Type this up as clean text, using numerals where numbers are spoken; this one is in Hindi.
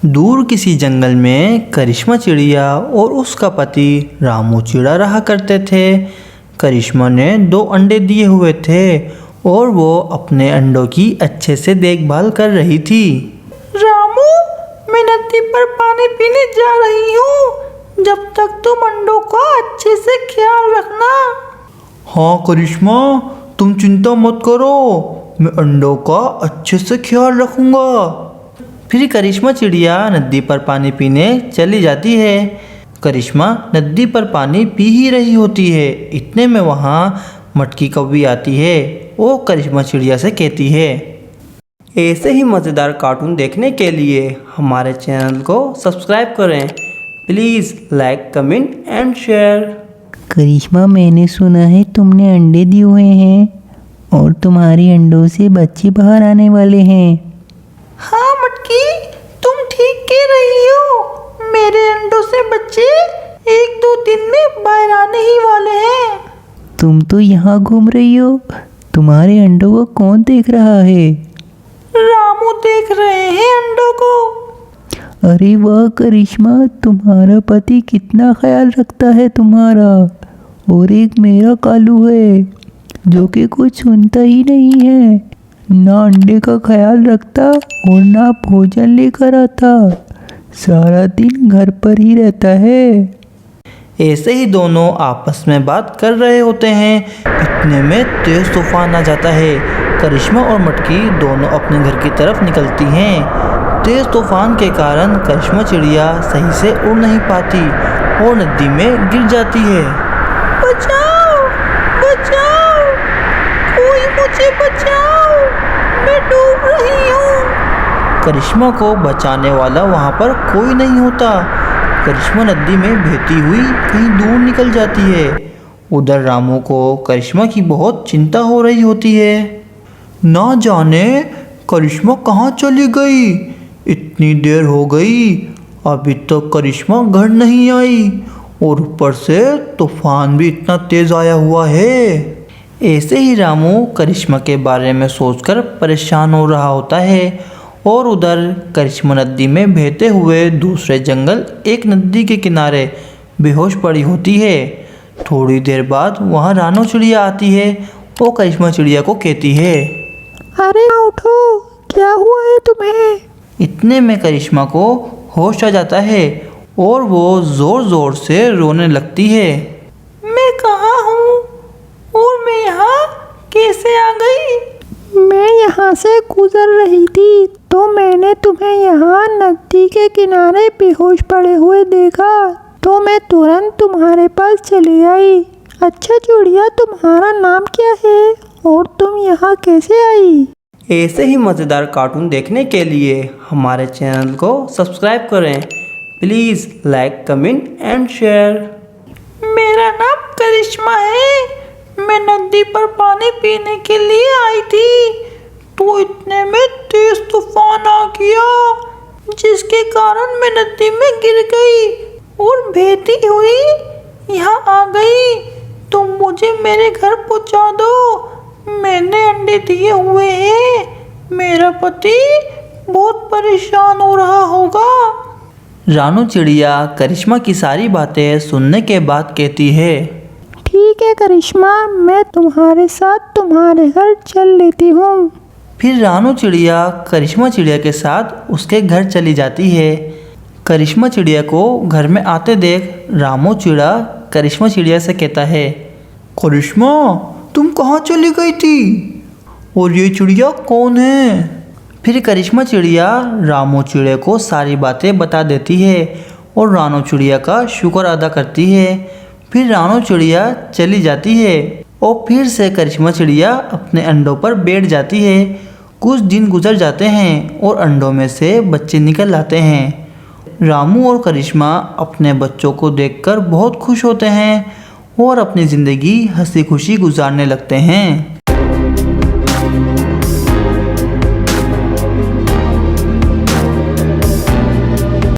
दूर किसी जंगल में करिश्मा चिड़िया और उसका पति रामू चिड़ा रहा करते थे। करिश्मा ने 2 अंडे दिए हुए थे और वो अपने अंडों की अच्छे से देखभाल कर रही थी। रामू, मैं नदी पर पानी पीने जा रही हूँ। जब तक तुम अंडों का अच्छे से ख्याल रखना। हाँ करिश्मा, तुम चिंता मत करो, मैं अंडों का अच्छे से ख्याल रखूँगा। फिर करिश्मा चिड़िया नदी पर पानी पीने चली जाती है। करिश्मा नदी पर पानी पी ही रही होती है। इतने में वहाँ मटकी कौवी आती है। वो करिश्मा चिड़िया से कहती है, ऐसे ही मज़ेदार कार्टून देखने के लिए हमारे चैनल को सब्सक्राइब करें। Please like, comment and share. Karishma, मैंने सुना है तुमने अंडे दिए हुए हैं और तुम्हारे अंडों से बच्चे बाहर आने वाले हैं। हाँ मटकी, तुम ठीक कह रही हो। मेरे अंडों से बच्चे 1-2 दिन में बाहर आने ही वाले हैं। तुम तो यहाँ घूम रही हो, तुम्हारे अंडों को कौन देख रहा है? रामू देख रहे हैं अंडों को। अरे वाह करिश्मा, तुम्हारा पति कितना ख्याल रखता है तुम्हारा। और एक मेरा कालू है जो कि कुछ सुनता ही नहीं है, ना अंडे का ख्याल रखता और ना भोजन लेकर आता, सारा दिन घर पर ही रहता है। ऐसे ही दोनों आपस में बात कर रहे होते हैं। इतने में तेज तूफान आ जाता है। करिश्मा और मटकी दोनों अपने घर की तरफ निकलती हैं। तेज तूफान के कारण करिश्मा चिड़िया सही से उड़ नहीं पाती और नदी में गिर जाती है। बचाओ, बचाओ, कोई मुझे बचाओ, मैं डूब रही हूँ। करिश्मा को बचाने वाला वहाँ पर कोई नहीं होता। करिश्मा नदी में बहती हुई कहीं दूर निकल जाती है। उधर रामू को करिश्मा की बहुत चिंता हो रही होती है। ना जाने करिश्मा कहाँ चली गई। इतनी देर हो गई, अभी तक करिश्मा घर नहीं आई और ऊपर से तूफान भी इतना तेज आया हुआ है। ऐसे ही रामू करिश्मा के बारे में सोचकर परेशान हो रहा होता है और उधर करिश्मा नदी में बहते हुए दूसरे जंगल एक नदी के किनारे बेहोश पड़ी होती है। थोड़ी देर बाद वहाँ रानू चिड़िया आती है और करिश्मा चिड़िया को कहती है, अरे उठो, क्या हुआ है तुम्हें? इतने में करिश्मा को होश आ जाता है और वो ज़ोर ज़ोर से रोने लगती है। मैं कहाँ हूँ और मैं यहाँ कैसे आ गई? मैं यहाँ से गुजर रही थी तो मैंने तुम्हें यहाँ नदी के किनारे बेहोश पड़े हुए देखा तो मैं तुरंत तुम्हारे पास चली आई। अच्छा चिड़िया, तुम्हारा नाम क्या है और तुम यहाँ कैसे आई? ऐसे ही मज़ेदार कार्टून देखने के लिए हमारे चैनल को सब्सक्राइब करें। Please like, comment and share. मेरा नाम करिश्मा है। मैं नदी पर पानी पीने के लिए आई थी तो इतने में तेज तूफान आ गया जिसके कारण मैं नदी में गिर गई और बहती हुई यहाँ आ गई। तुम मुझे मेरे घर पहुँचा दो। मैंने अंडे दिए हुए हैं। मेरा पति बहुत परेशान हो रहा होगा। रानू चिड़िया करिश्मा की सारी बातें सुनने के बाद कहती है, ठीक है करिश्मा, मैं तुम्हारे साथ तुम्हारे घर चल लेती हूँ। फिर रानू चिड़िया करिश्मा चिड़िया के साथ उसके घर चली जाती है। करिश्मा चिड़िया को घर में आते देख रामू चिड़ा करिश्मा चिड़िया से कहता है, करिश्मा, तुम कहाँ चली गई थी और ये चिड़िया कौन है? फिर करिश्मा चिड़िया रामू चिड़िया को सारी बातें बता देती है और रानू चिड़िया का शुक्र अदा करती है। फिर रानू चिड़िया चली जाती है और फिर से करिश्मा चिड़िया अपने अंडों पर बैठ जाती है। कुछ दिन गुजर जाते हैं और अंडों में से बच्चे निकल आते हैं। रामू और करिश्मा अपने बच्चों को देखकर बहुत खुश होते हैं और अपनी ज़िंदगी हंसी खुशी गुजारने लगते हैं।